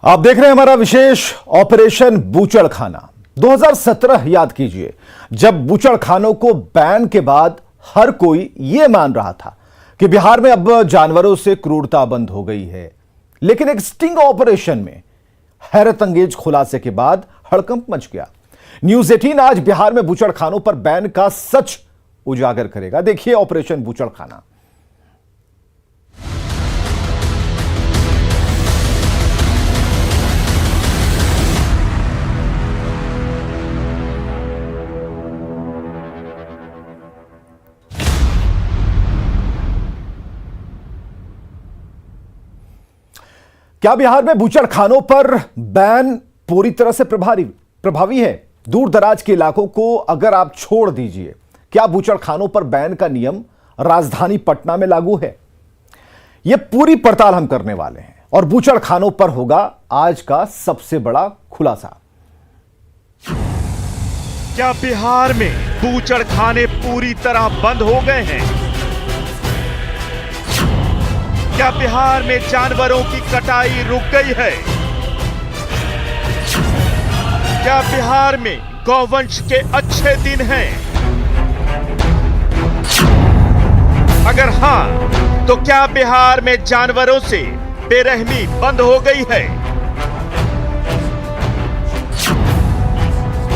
आप देख रहे हैं हमारा विशेष ऑपरेशन बूचड़खाना। 2017 याद कीजिए, जब बूचड़खानों को बैन के बाद हर कोई यह मान रहा था कि बिहार में अब जानवरों से क्रूरता बंद हो गई है। लेकिन एक स्टिंग ऑपरेशन में हैरत अंगेज खुलासे के बाद हड़कंप मच गया। न्यूज 18 आज बिहार में बूचड़खानों पर बैन का सच उजागर करेगा। देखिए ऑपरेशन बूचड़खाना। क्या बिहार में बूचड़खानों पर बैन पूरी तरह से प्रभावी है? दूर दराज के इलाकों को अगर आप छोड़ दीजिए, क्या बूचड़खानों पर बैन का नियम राजधानी पटना में लागू है? यह पूरी पड़ताल हम करने वाले हैं और बूचड़खानों पर होगा आज का सबसे बड़ा खुलासा। क्या बिहार में बूचड़खाने पूरी तरह बंद हो गए हैं? क्या बिहार में जानवरों की कटाई रुक गई है? क्या बिहार में गौवंश के अच्छे दिन हैं? अगर हां, तो क्या बिहार में जानवरों से बेरहमी बंद हो गई है?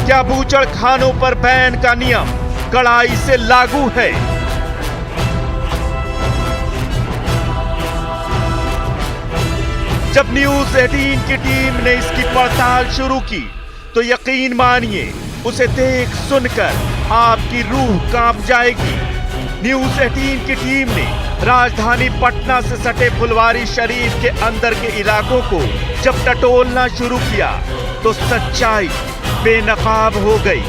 क्या बूचड़खानों पर बैन का नियम कड़ाई से लागू है? जब न्यूज 18 की टीम ने इसकी पड़ताल शुरू की तो यकीन मानिए, उसे देख सुनकर आपकी रूह कांप जाएगी। न्यूज 18 की टीम ने राजधानी पटना से सटे फुलवारी शरीफ के अंदर के इलाकों को जब टटोलना शुरू किया तो सच्चाई बेनकाब हो गई।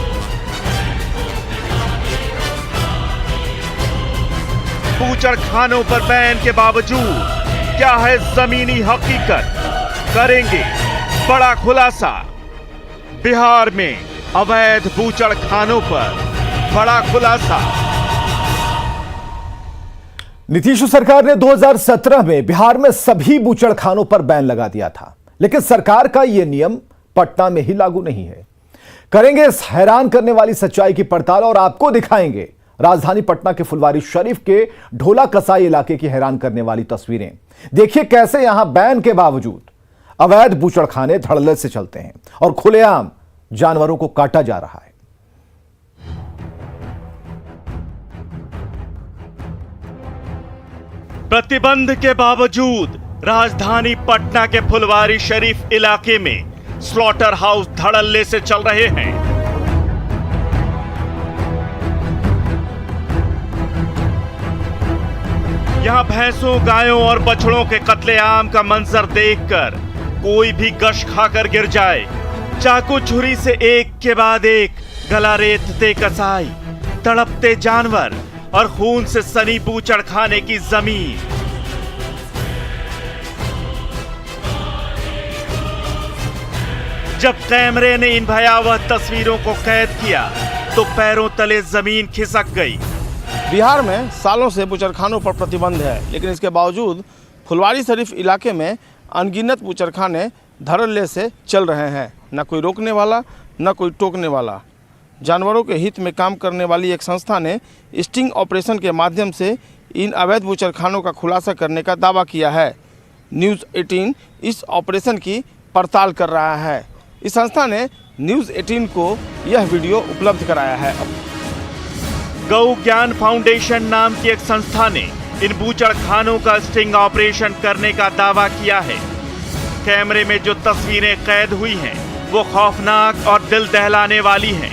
बूचड़खानों पर बैन के बावजूद क्या है जमीनी हकीकत, करेंगे बड़ा खुलासा। बिहार में अवैध बूचड़खानों पर बड़ा खुलासा। नीतीश सरकार ने 2017 में बिहार में सभी बूचड़खानों पर बैन लगा दिया था, लेकिन सरकार का यह नियम पटना में ही लागू नहीं है। करेंगे इस हैरान करने वाली सच्चाई की पड़ताल और आपको दिखाएंगे राजधानी पटना के फुलवारी शरीफ के ढोला कसाई इलाके की हैरान करने वाली तस्वीरें। देखिए कैसे यहां बैन के बावजूद अवैध बूचड़खाने धड़ल्ले से चलते हैं और खुलेआम जानवरों को काटा जा रहा है। प्रतिबंध के बावजूद राजधानी पटना के फुलवारी शरीफ इलाके में स्लॉटर हाउस धड़ल्ले से चल रहे हैं। यहां भैंसों, गायों और बछड़ों के कत्लेआम का मंजर देखकर कोई भी गश खाकर गिर जाए। चाकू छुरी से एक के बाद एक गला रेतते कसाई, तड़पते जानवर और खून से सनी बूचड़खाने की जमीन। जब कैमरे ने इन भयावह तस्वीरों को कैद किया तो पैरों तले जमीन खिसक गई। बिहार में सालों से बूचड़खानों पर प्रतिबंध है, लेकिन इसके बावजूद फुलवारी शरीफ इलाके में अनगिनत बूचड़खाने धड़ल्ले से चल रहे हैं। न कोई रोकने वाला, न कोई टोकने वाला। जानवरों के हित में काम करने वाली एक संस्था ने स्टिंग ऑपरेशन के माध्यम से इन अवैध बूचड़खानों का खुलासा करने का दावा किया है। न्यूज़ 18 इस ऑपरेशन की पड़ताल कर रहा है। इस संस्था ने न्यूज़ 18 को यह वीडियो उपलब्ध कराया है। गौ ज्ञान फाउंडेशन नाम की एक संस्था ने इन बूचड़खानों का स्टिंग ऑपरेशन करने का दावा किया है। कैमरे में जो तस्वीरें कैद हुई हैं वो खौफनाक और दिल दहलाने वाली हैं।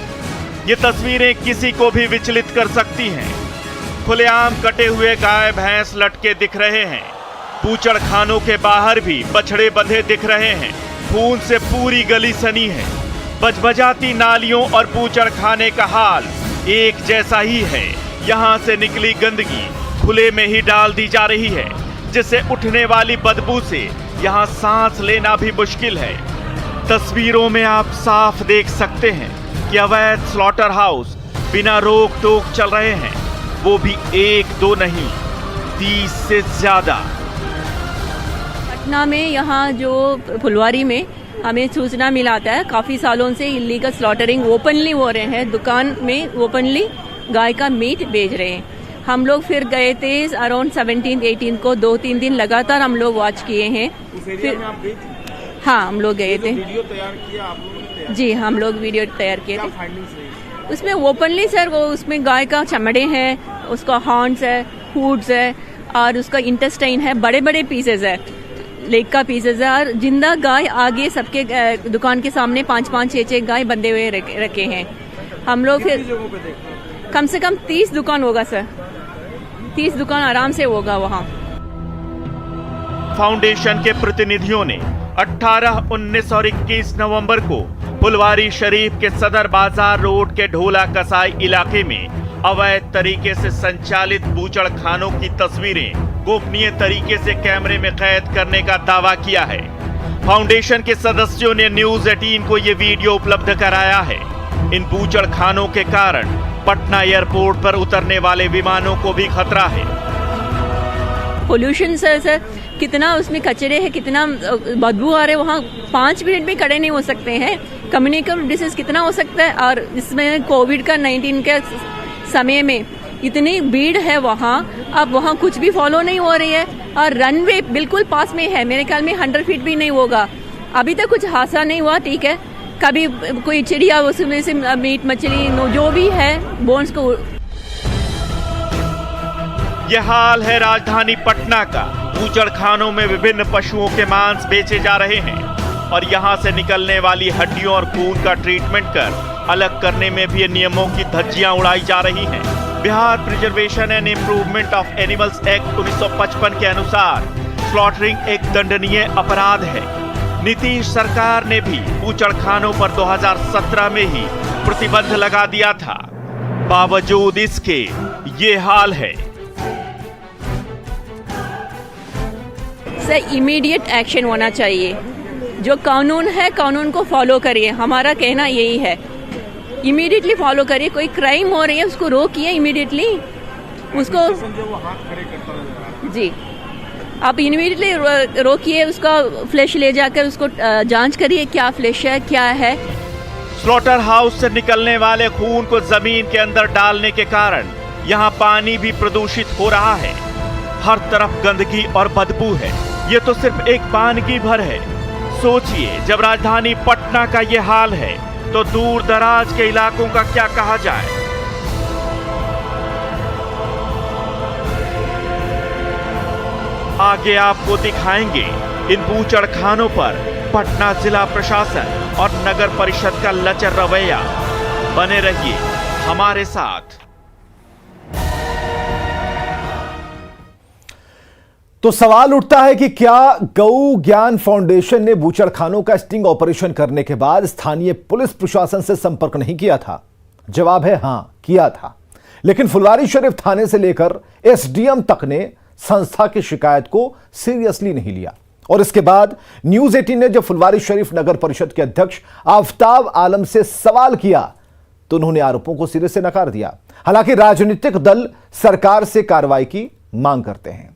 ये तस्वीरें किसी को भी विचलित कर सकती हैं। खुलेआम कटे हुए गाय भैंस लटके दिख रहे हैं। बूचड़खानों के बाहर भी बछड़े बंधे दिख रहे हैं। खून से पूरी गली सनी है। बजबजाती नालियों और बूचड़खाने का हाल एक जैसा ही है। यहाँ से निकली गंदगी खुले में ही डाल दी जा रही है, जिससे उठने वाली बदबू से यहाँ सांस लेना भी मुश्किल है। तस्वीरों में आप साफ देख सकते हैं कि अवैध स्लॉटर हाउस बिना रोक टोक चल रहे हैं, वो भी एक दो नहीं 30 से ज्यादा। पटना में यहाँ जो फुलवारी में हमें सूचना मिला था, काफ़ी सालों से इलीगल स्लॉटरिंग ओपनली हो रहे हैं, दुकान में ओपनली गाय का मीट बेच रहे हैं। हम लोग फिर गए थे अराउंड 17-18 को, 2-3 दिन लगातार हम लोग वॉच किए हैं। फिर हाँ, हम लोग गए थे। वीडियो तैयार किया आप लोगों ने? जी, हम लोग वीडियो तैयार किए थे। फाइंडिंग्स रही? उसमें ओपनली सर वो उसमें गाय का चमड़े हैं, उसका हॉर्न्स है, फूड्स है और उसका इंटेस्टाइन है, बड़े बड़े पीसेज है, लेग का पीसेज है और जिंदा गाय आगे सबके दुकान के सामने 5-5, 6-6 गाय बंधे हुए रखे हैं। हम लोग फिर जगहों पे देखा? कम से कम 30 दुकान होगा सर, 30 दुकान आराम से होगा वहाँ। फाउंडेशन के प्रतिनिधियों ने 18, 19 और 21 नवंबर को फुलवारी शरीफ के सदर बाजार रोड के ढोला कसाई इलाके में अवैध तरीके से संचालित बूचड़ खानों की तस्वीरें गोपनीय तरीके से कैमरे में कैद करने का दावा किया है। फाउंडेशन के सदस्यों ने न्यूज 18 को ये वीडियो उपलब्ध कराया है। इन बूचड़ खानों के कारण पटना एयरपोर्ट पर उतरने वाले विमानों को भी खतरा है। पोल्यूशन सर कितना उसमें कचरे है, कितना बदबू आ रहे हैं, वहाँ 5 मिनट भी खड़े नहीं हो सकते हैं। कम्युनिकेबल डिसीज कितना हो सकता है, और इसमें कोविड का 19 के समय में इतनी भीड़ है वहाँ, अब वहाँ कुछ भी फॉलो नहीं हो रही है और रनवे बिल्कुल पास में है, मेरे ख्याल में 100 फीट भी नहीं होगा। अभी तक कुछ हादसा नहीं हुआ, ठीक है, कभी कोई चिड़िया उसमें से मीट मछली जो भी है बोन्स को। यह हाल है राजधानी पटना का। बूचड़ खानों में विभिन्न पशुओं के मांस बेचे जा रहे हैं और यहां से निकलने वाली हड्डियों और खून का ट्रीटमेंट कर अलग करने में भी नियमों की धज्जियां उड़ाई जा रही हैं। Bihar preservation and improvement of animals act 1955 के अनुसार स्लॉटरिंग एक दंडनीय अपराध है। नीतीश सरकार ने भी बूचड़ खानों पर 2017 में ही प्रतिबंध लगा दिया था, बावजूद इसके ये हाल है। सर इमीडिएट एक्शन होना चाहिए, जो कानून है कानून को फॉलो करिए, हमारा कहना यही है। इमीडिएटली फॉलो करिए, कोई क्राइम हो रही है उसको रोकिए इमीडिएटली, उसको जी आप इमीडिएटली रोकिए, उसका फ्लैश ले जाकर उसको जांच करिए क्या फ्लैश है क्या है। स्लॉटर हाउस से निकलने वाले खून को जमीन के अंदर डालने के कारण यहाँ पानी भी प्रदूषित हो रहा है। हर तरफ गंदगी और बदबू है। ये तो सिर्फ एक पानगी भर है। सोचिए, जब राजधानी पटना का ये हाल है तो दूर दराज के इलाकों का क्या कहा जाए। आगे आपको दिखाएंगे इन बूचड़ खानों पर पटना जिला प्रशासन और नगर परिषद का लचर रवैया। बने रहिए हमारे साथ। तो सवाल उठता है कि क्या गौ ज्ञान फाउंडेशन ने बूचड़ खानों का स्टिंग ऑपरेशन करने के बाद स्थानीय पुलिस प्रशासन से संपर्क नहीं किया था? जवाब है हां, किया था। लेकिन फुलवारी शरीफ थाने से लेकर एसडीएम तक ने संस्था की शिकायत को सीरियसली नहीं लिया। और इसके बाद न्यूज 18 ने जब फुलवारी शरीफ नगर परिषद के अध्यक्ष आफ्ताब आलम से सवाल किया तो उन्होंने आरोपों को सिरे से नकार दिया। हालांकि राजनीतिक दल सरकार से कार्रवाई की मांग करते हैं।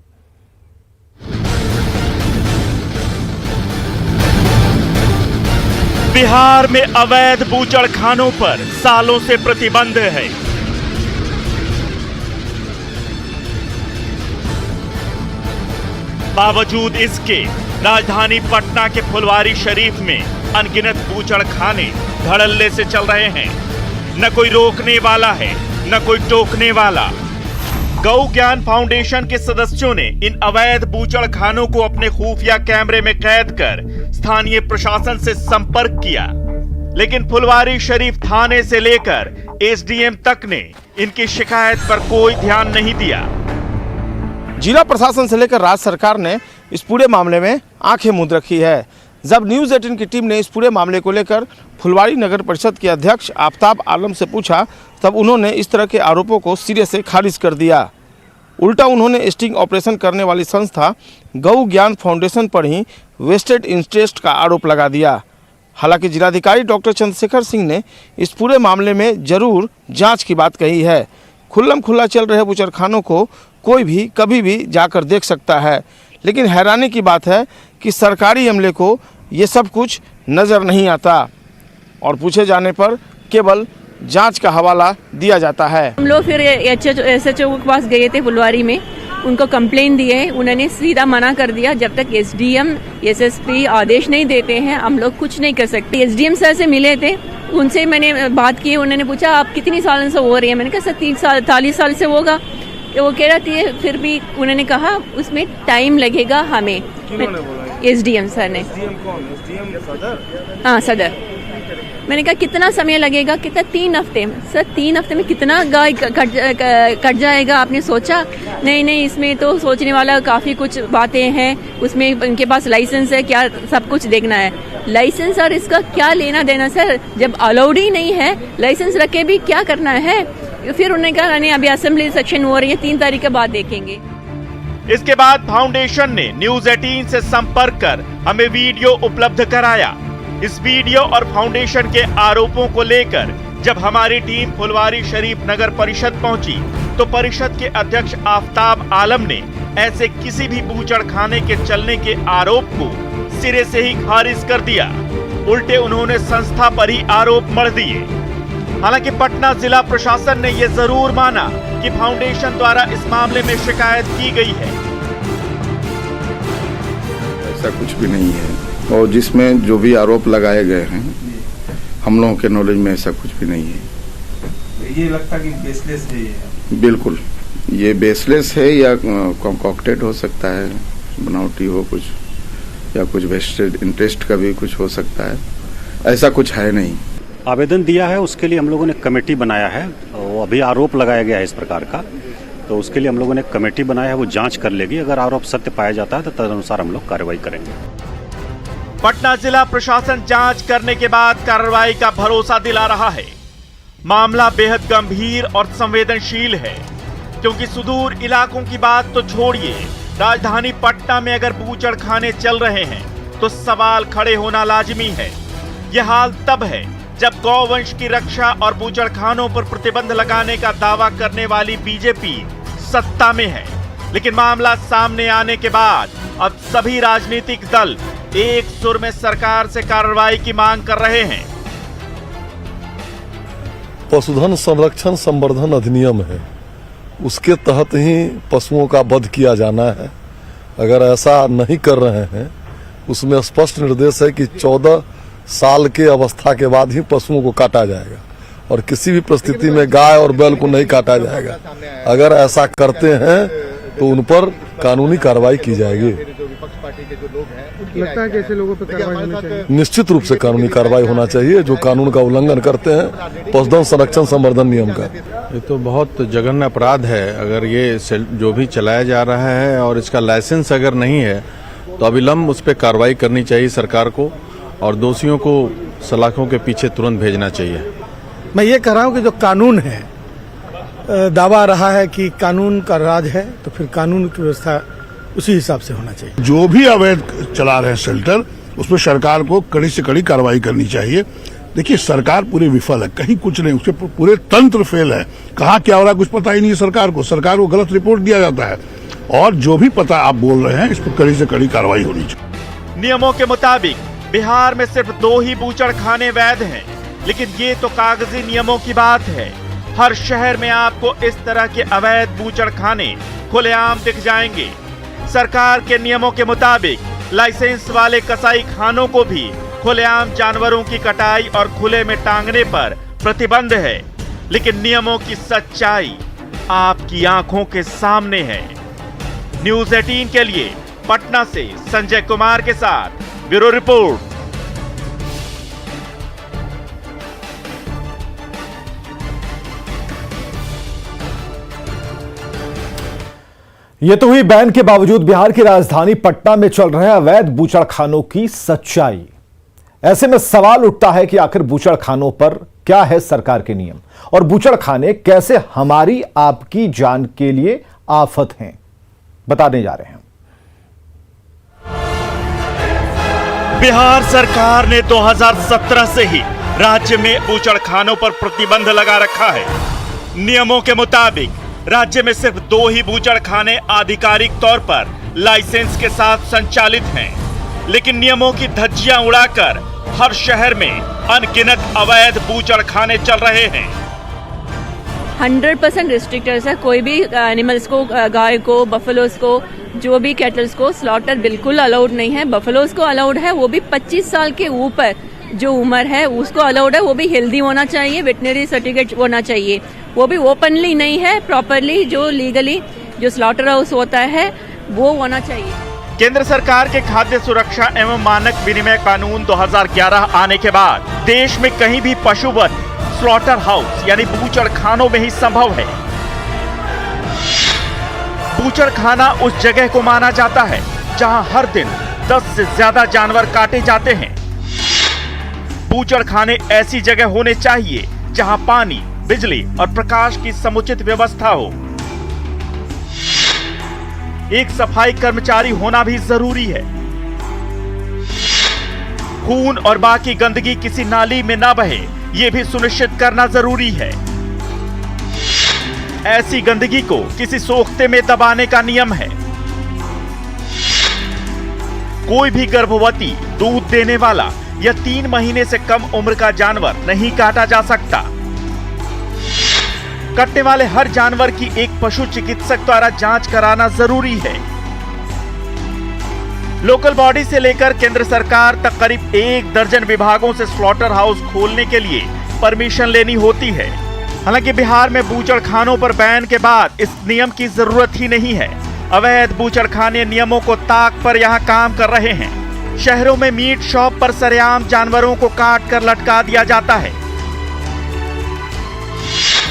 बिहार में अवैध बूचड़ खानों पर सालों से प्रतिबंध है। बावजूद इसके राजधानी पटना के फुलवारी शरीफ में अनगिनत बूचड़ खाने धड़ल्ले से चल रहे हैं। न कोई रोकने वाला है, न कोई टोकने वाला। गौ ज्ञान फाउंडेशन के सदस्यों ने इन अवैध बूचड़ खानों को अपने खुफिया कैमरे में कैद कर स्थानीय प्रशासन से संपर्क किया, लेकिन फुलवारी शरीफ थाने से लेकर एसडीएम तक ने इनकी शिकायत पर कोई ध्यान नहीं दिया। जिला प्रशासन से लेकर राज्य सरकार ने इस पूरे मामले में आंखें मूंद रखी है। जब न्यूज़ 18 की टीम ने इस पूरे मामले को लेकर फुलवारी नगर परिषद के अध्यक्ष आफ्ताब आलम से पूछा, तब उन्होंने इस तरह के आरोपों को सिरे से खारिज कर दिया। उल्टा उन्होंने स्टिंग ऑपरेशन करने वाली संस्था गौ ज्ञान फाउंडेशन पर ही वेस्टेड इंटरेस्ट का आरोप लगा दिया। हालांकि जिलाधिकारी डॉक्टर चंद्रशेखर सिंह ने इस पूरे मामले में जरूर जांच की बात कही है। खुल्लम खुल्ला चल रहे बूचड़खानों को कोई भी कभी भी जाकर देख सकता है, लेकिन हैरानी की बात है कि सरकारी अमले को ये सब कुछ नज़र नहीं आता और पूछे जाने पर केवल जांच का हवाला दिया जाता है। हम लोग फिर SHO के पास गए थे फुलवारी में, उनको कंप्लेन दिए, उन्होंने सीधा मना कर दिया जब तक SDM SSP आदेश नहीं देते हैं हम लोग कुछ नहीं कर सकते। SDM सर से मिले थे, उनसे मैंने बात की, उन्होंने पूछा आप कितनी साल से हो रही है, मैंने कहा सर 43 साल से होगा। वो कह रहा थी, फिर भी उन्होंने कहा उसमें टाइम लगेगा हमें। SDM सर ने। हाँ सदर। मैंने कहा कितना समय लगेगा, कितना 3 हफ्ते में। सर 3 हफ्ते में कितना गाय कट जाएगा आपने सोचा? नहीं इसमें तो सोचने वाला काफ़ी कुछ बातें हैं, उसमें उनके पास लाइसेंस है, क्या सब कुछ देखना है। लाइसेंस और इसका क्या लेना देना सर, जब अलाउड ही नहीं है लाइसेंस रख के भी क्या करना है। फिर उन्होंने कहा नहीं अभी असेंबली सेक्शन हो रही है, 3 तारीख के बाद देखेंगे। इसके बाद फाउंडेशन ने न्यूज 18 से संपर्क कर हमें वीडियो उपलब्ध कराया। इस वीडियो और फाउंडेशन के आरोपों को लेकर जब हमारी टीम फुलवारी शरीफ नगर परिषद पहुंची तो परिषद के अध्यक्ष आफताब आलम ने ऐसे किसी भी बूचड़खाने के चलने के आरोप को सिरे से ही खारिज कर दिया। उल्टे उन्होंने संस्था पर ही आरोप मढ़ दिए। हालांकि पटना जिला प्रशासन ने यह जरूर माना कि फाउंडेशन द्वारा इस मामले में शिकायत की गई है। ऐसा कुछ भी नहीं है और जिसमें जो भी आरोप लगाए गए हैं हम लोगों के नॉलेज में ऐसा कुछ भी नहीं है। ये लगता कि बेसलेस है ये। बिल्कुल ये बेसलेस है या कॉन्कॉक्टेड हो सकता है, बनावटी हो कुछ, या कुछ वेस्टेड इंटरेस्ट का भी कुछ हो सकता है, ऐसा कुछ है नहीं। आवेदन दिया है, उसके लिए हम लोगों ने कमेटी बनाया है। वो अभी आरोप लगाया गया है इस प्रकार का, तो उसके लिए हम लोगों ने कमेटी बनाया है, वो जांच कर लेगी। अगर आरोप सत्य पाया जाता है तो तदनुसार हम लोग कार्रवाई करेंगे। पटना जिला प्रशासन जांच करने के बाद कार्रवाई का भरोसा दिला रहा है। मामला बेहद गंभीर और संवेदनशील है, क्योंकि सुदूर इलाकों की बात तो छोड़िए, राजधानी पटना में अगर बूचड़खाने चल रहे हैं तो सवाल खड़े होना लाजिमी है। यह हाल तब है जब गौवंश की रक्षा और बूचड़खानों पर प्रतिबंध लगाने का दावा करने वाली बीजेपी सत्ता में है। लेकिन मामला सामने आने के बाद अब सभी राजनीतिक दल एक सुर में सरकार से कार्रवाई की मांग कर रहे हैं। पशुधन संरक्षण संवर्धन अधिनियम है, उसके तहत ही पशुओं का वध किया जाना है। अगर ऐसा नहीं कर रहे हैं, उसमें स्पष्ट निर्देश है कि 14 साल के अवस्था के बाद ही पशुओं को काटा जाएगा और किसी भी परिस्थिति में गाय और बैल को नहीं काटा जाएगा। अगर ऐसा करते हैं तो उन पर कानूनी कार्रवाई की जाएगी। लगता है कि ऐसे लोगों पर कार्रवाई होनी चाहिए। निश्चित रूप से कानूनी कार्रवाई होना चाहिए जो कानून का उल्लंघन करते हैं पशुधन संरक्षण संवर्धन नियम का। ये तो बहुत जघन्य अपराध है। अगर ये जो भी चलाया जा रहा है और इसका लाइसेंस अगर नहीं है तो अविलंब उस पर कार्रवाई करनी चाहिए सरकार को और दोषियों को सलाखों के पीछे तुरंत भेजना चाहिए। मैं ये कह रहा हूँ कि जो कानून है, दावा रहा है कि कानून का राज है, तो फिर कानून की व्यवस्था उसी हिसाब से होना चाहिए। जो भी अवैध चला रहे हैं शेल्टर, उसमें सरकार को कड़ी से कड़ी कार्रवाई करनी चाहिए। देखिए सरकार पूरी विफल है, कहीं कुछ नहीं, उसके पूरे तंत्र फेल है। कहाँ क्या हो रहा है कुछ पता ही नहीं है सरकार को गलत रिपोर्ट दिया जाता है और जो भी पता आप बोल रहे हैं इस पर कड़ी से कड़ी कार्रवाई होनी चाहिए। नियमों के मुताबिक बिहार में सिर्फ 2 ही बूचड़खाने वैध हैं, लेकिन ये तो कागजी नियमों की बात है। हर शहर में आपको इस तरह के अवैध बूचड़खाने खुलेआम दिख जाएंगे। सरकार के नियमों के मुताबिक लाइसेंस वाले कसाई खानों को भी खुलेआम जानवरों की कटाई और खुले में टांगने पर प्रतिबंध है, लेकिन नियमों की सच्चाई आपकी आंखों के सामने है। न्यूज 18 के लिए पटना से संजय कुमार के साथ ब्यूरो रिपोर्ट। ये तो हुई बैन के बावजूद बिहार की राजधानी पटना में चल रहे अवैध बूचड़खानों की सच्चाई। ऐसे में सवाल उठता है कि आखिर बूचड़खानों पर क्या है सरकार के नियम और बूचड़खाने कैसे हमारी आपकी जान के लिए आफत हैं, बताने जा रहे हैं। बिहार सरकार ने 2017 से ही राज्य में बूचड़खानों पर प्रतिबंध लगा रखा है। नियमों के मुताबिक राज्य में सिर्फ 2 ही बूचड़खाने आधिकारिक तौर पर लाइसेंस के साथ संचालित हैं, लेकिन नियमों की धज्जियां उड़ाकर हर शहर में अनगिनत अवैध बूचड़खाने चल रहे हैं। 100% रिस्ट्रिक्टर्स है। कोई भी एनिमल्स को, गाय को, बफलोज को, जो भी कैटल्स को स्लॉटर बिल्कुल अलाउड नहीं है। बफलोज को अलाउड है, वो भी 25 साल के ऊपर जो उम्र है उसको अलाउड है। वो भी हेल्दी होना चाहिए, वेटनरी सर्टिफिकेट होना चाहिए। वो भी ओपनली नहीं है, प्रॉपरली जो लीगली जो स्लॉटर हाउस होता है वो होना चाहिए। केंद्र सरकार के खाद्य सुरक्षा एवं मानक विनिमय कानून 2011 आने के बाद देश में कहीं भी पशुवध स्लॉटर हाउस यानी बूचड़खानों में ही संभव है। बूचड़खाना उस जगह को माना जाता है जहां हर दिन 10 से ज्यादा जानवर काटे जाते हैं। बूचड़खाने ऐसी जगह होने चाहिए जहां पानी, बिजली और प्रकाश की समुचित व्यवस्था हो। एक सफाई कर्मचारी होना भी जरूरी है। खून और बाकी गंदगी किसी नाली में ना बहे, यह भी सुनिश्चित करना जरूरी है। ऐसी गंदगी को किसी सोख्ते में दबाने का नियम है। कोई भी गर्भवती, दूध देने वाला या 3 महीने से कम उम्र का जानवर नहीं काटा जा सकता। कटने वाले हर जानवर की एक पशु चिकित्सक द्वारा जांच कराना जरूरी है। लोकल बॉडी से लेकर केंद्र सरकार तक करीब 1 दर्जन विभागों से स्लॉटर हाउस खोलने के लिए परमिशन लेनी होती है। हालांकि बिहार में बूचड़खानों पर बैन के बाद इस नियम की जरूरत ही नहीं है। अवैध बूचड़खाने नियमों को ताक पर यहां काम कर रहे हैं। शहरों में मीट शॉप पर सरेआम जानवरों को काट कर लटका दिया जाता है,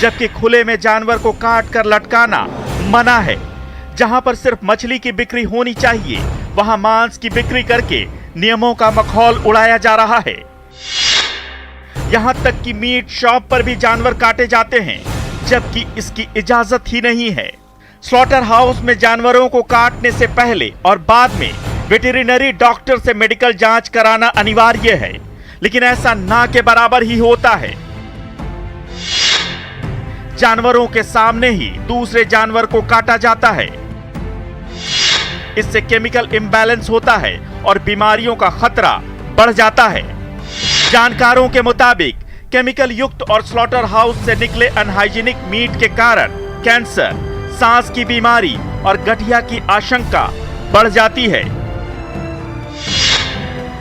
जबकि खुले में जानवर को काट कर लटकाना मना है। जहां पर सिर्फ मछली की बिक्री होनी चाहिए, वहां मांस की बिक्री करके नियमों का मखौल उड़ाया जा रहा है। यहां तक कि मीट शॉप पर भी जानवर काटे जाते हैं, जबकि इसकी इजाजत ही नहीं है। स्लॉटर हाउस में जानवरों को काटने से पहले और बाद में वेटरिनरी डॉक्टर से मेडिकल जांच कराना अनिवार्य है, लेकिन ऐसा ना के बराबर ही होता है। जानवरों के सामने ही दूसरे जानवर को काटा जाता है। इससे केमिकल इंबैलेंस होता है और बीमारियों का खतरा बढ़ जाता है। जानकारों के मुताबिक केमिकल युक्त और स्लॉटर हाउस से निकले अनहाइजीनिक मीट के कारण कैंसर, सांस की बीमारी और गठिया की आशंका बढ़ जाती है।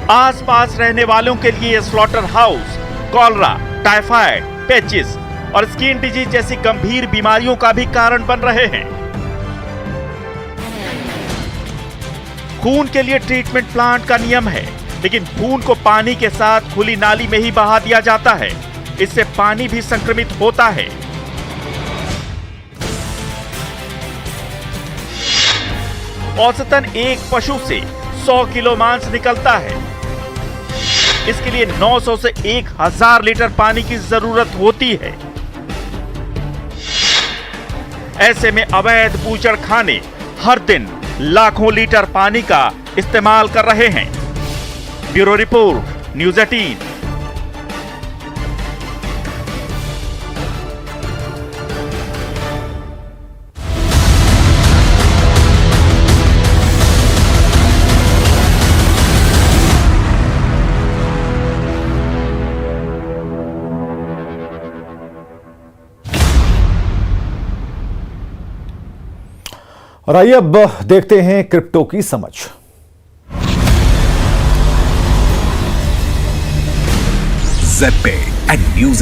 आसपास रहने वालों के लिए स्लॉटर हाउस कॉलरा, टाइफाइड, पेचिस और स्किन डिजीज जैसी गंभीर बीमारियों का भी कारण बन रहे हैं। खून के लिए ट्रीटमेंट प्लांट का नियम है, लेकिन खून को पानी के साथ खुली नाली में ही बहा दिया जाता है। इससे पानी भी संक्रमित होता है। औसतन एक पशु से 100 किलो मांस निकलता है। इसके लिए 900 से 1000 लीटर पानी की जरूरत होती है। ऐसे में अवैध बूचड़खाने हर दिन लाखों लीटर पानी का इस्तेमाल कर रहे हैं। Bureau report, news 18। और आइए अब देखते हैं क्रिप्टो की समझ। ZPay and News 18